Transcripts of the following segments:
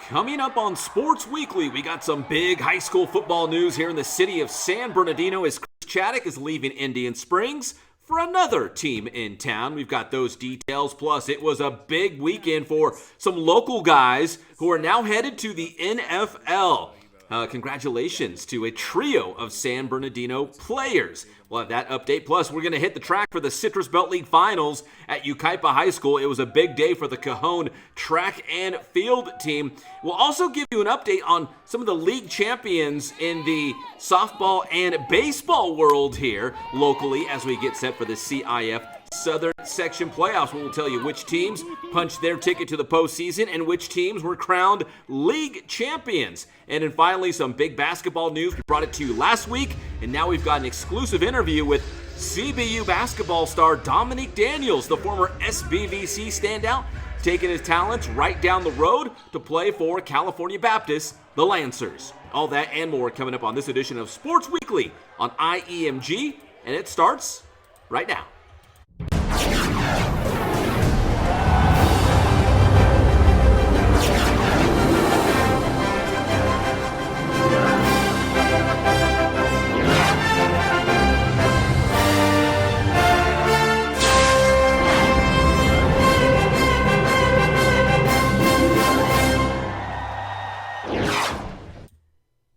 Coming up on Sports Weekly, we got some big high school football news here in the city of San Bernardino as Chris Chaddock is leaving Indian Springs for another team in town. We've got those details, plus it was a big weekend for some local guys who are now headed to the NFL. Congratulations to a trio of San Bernardino players. We'll have that update. Plus, we're going to hit the track for the Citrus Belt League Finals at Yucaipa High School. It was a big day for the Cajon track and field team. We'll also give you an update on some of the league champions in the softball and baseball world here locally as we get set for the CIF Southern Section Playoffs. We'll tell you which teams punched their ticket to the postseason and which teams were crowned league champions. And then finally, some big basketball news. We brought it to you last week, and now we've got an exclusive interview with CBU basketball star Dominique Daniels, the former SBVC standout, taking his talents right down the road to play for California Baptist, the Lancers. All that and more coming up on this edition of Sports Weekly on IEMG, and it starts right now.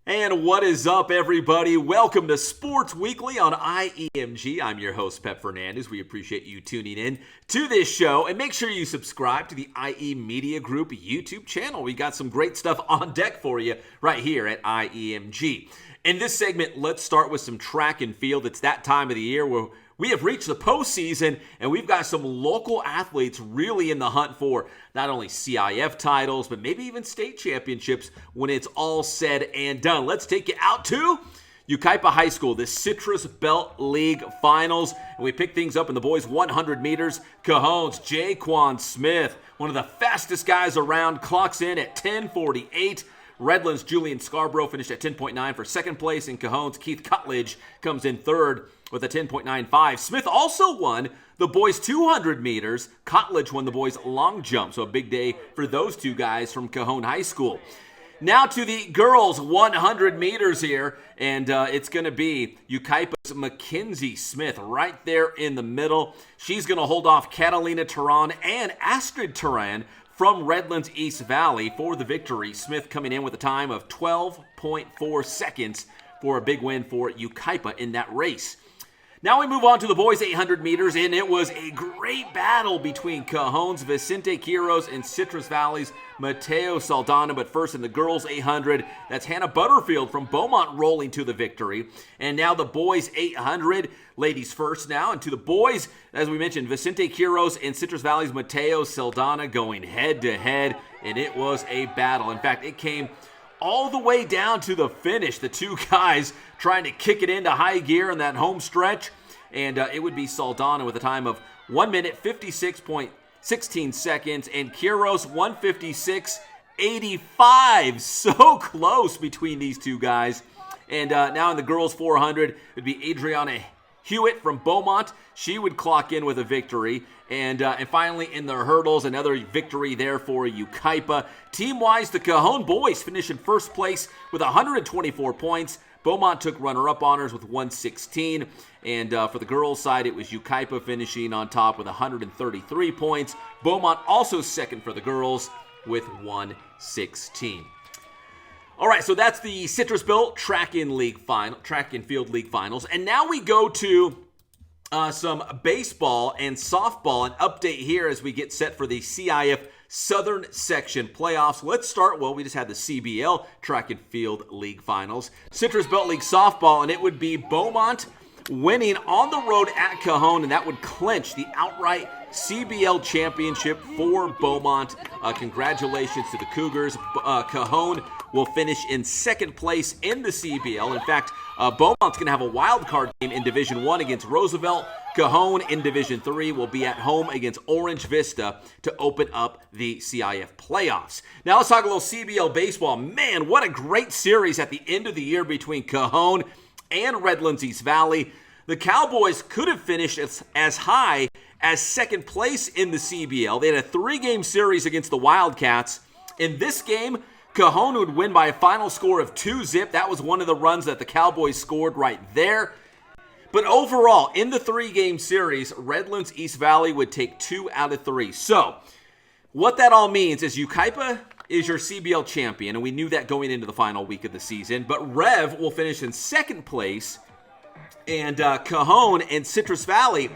And what is up, everybody? Welcome to Sports Weekly on IEMG. I'm your host, Pep Fernandez. We appreciate you tuning in to this show. And make sure you subscribe to the IE Media Group YouTube channel. We got some great stuff on deck for you right here at IEMG. In this segment, let's start with some track and field. It's that time of the year where we have reached the postseason, and we've got some local athletes really in the hunt for not only CIF titles, but maybe even state championships when it's all said and done. Let's take you out to Yucaipa High School, the Citrus Belt League Finals. And we pick things up in the boys' 100 meters. Cajon's Jaquan Smith, one of the fastest guys around, clocks in at 10:48. Redlands' Julian Scarborough finished at 10.9 for second place, and Cajon's Keith Cutledge comes in third with a 10.95. Smith also won the boys' 200 meters. Cutledge won the boys' long jump, so a big day for those two guys from Cajon High School. Now to the girls' 100 meters here, and it's going to be Yucaipa's Mackenzie Smith right there in the middle. She's going to hold off Catalina Turan and Astrid Turan from Redlands East Valley for the victory. Smith coming in with a time of 12.4 seconds for a big win for Yucaipa in that race. Now we move on to the boys' 800 meters, and it was a great battle between Cajon's Vicente Quiros and Citrus Valley's Mateo Saldana. But first in the girls' 800, that's Hannah Butterfield from Beaumont rolling to the victory. And now the boys' 800, ladies first now. And to the boys, as we mentioned, Vicente Quiros and Citrus Valley's Mateo Saldana going head-to-head, and it was a battle. In fact, it came all the way down to the finish. The two guys trying to kick it into high gear in that home stretch. And it would be Saldana with a time of 1 minute, 56.16 seconds. And Quiros, 1:56.85. So close between these two guys. And now in the girls' 400, it would be Adriana Hewitt from Beaumont. She would clock in with a victory. And finally, in the hurdles, another victory there for Yucaipa. Team-wise, the Cajon boys finished in first place with 124 points. Beaumont took runner-up honors with 116. And for the girls' side, it was Yucaipa finishing on top with 133 points. Beaumont also second for the girls with 116. All right, so that's the Citrus Belt Track and Field League Finals. And now we go to some baseball and softball. An update here as we get set for the CIF Southern Section Playoffs. Let's start, we just had the CBL Track and Field League Finals. Citrus Belt League Softball, and it would be Beaumont winning on the road at Cajon, and that would clinch the outright CBL championship for Beaumont. Congratulations to the Cougars. Cajon will finish in second place in the CBL. In fact, Beaumont's going to have a wild card game in Division 1 against Roosevelt. Cajon in Division 3 will be at home against Orange Vista to open up the CIF playoffs. Now let's talk a little CBL baseball. Man, what a great series at the end of the year between Cajon and Redlands East Valley. The Cowboys could have finished as high as second place in the CBL. They had a 3-game series against the Wildcats, In this game, Cajon would win by a final score of 2-0. That was one of the runs that the Cowboys scored right there. But overall, in the 3-game series, Redlands East Valley would take 2 out of 3. So, what that all means is Yucaipa is your CBL champion, and we knew that going into the final week of the season. But Rev will finish in second place, and Cajon and Citrus Valley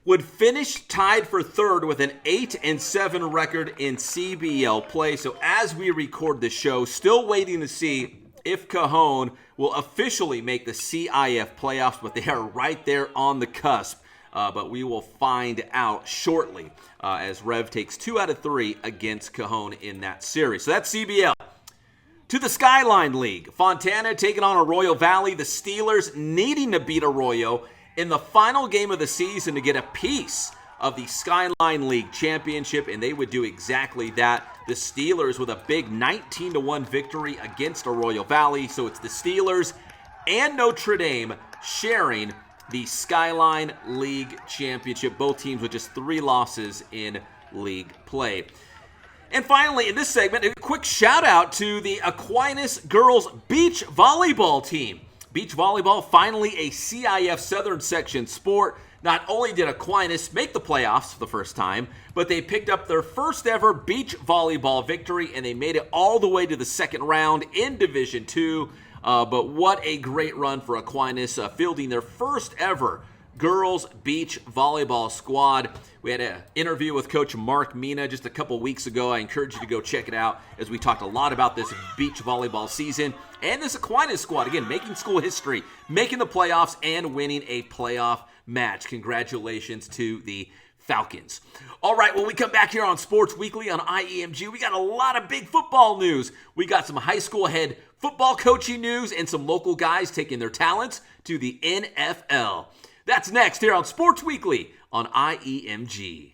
would finish tied for third with an 8-7 record in CBL play. So as we record the show, still waiting to see if Cajon will officially make the CIF playoffs, but they are right there on the cusp. But we will find out shortly as Rev takes 2 out of 3 against Cajon in that series. So that's CBL. To the Skyline League, Fontana taking on Arroyo Valley. The Steelers needing to beat Arroyo in the final game of the season to get a piece of the Skyline League championship, and they would do exactly that. The Steelers with a big 19-1 victory against Arroyo Valley. So it's the Steelers and Notre Dame sharing the Skyline League championship. Both teams with just 3 losses in league play. And finally, in this segment, a quick shout out to the Aquinas girls beach volleyball team. Beach volleyball, finally a CIF Southern Section sport. Not only did Aquinas make the playoffs for the first time, but they picked up their first ever beach volleyball victory, and they made it all the way to the second round in Division II. But what a great run for Aquinas, fielding their first ever girls beach volleyball squad. We had an interview with Coach Mark Mina just a couple weeks ago. I encourage you to go check it out as we talked a lot about this beach volleyball season and this Aquinas squad, again, making school history, making the playoffs, and winning a playoff match. Congratulations to the Falcons. All right, when we come back here on Sports Weekly on IEMG, we got a lot of big football news. We got some high school head football coaching news and some local guys taking their talents to the NFL. That's next here on Sports Weekly on IEMG.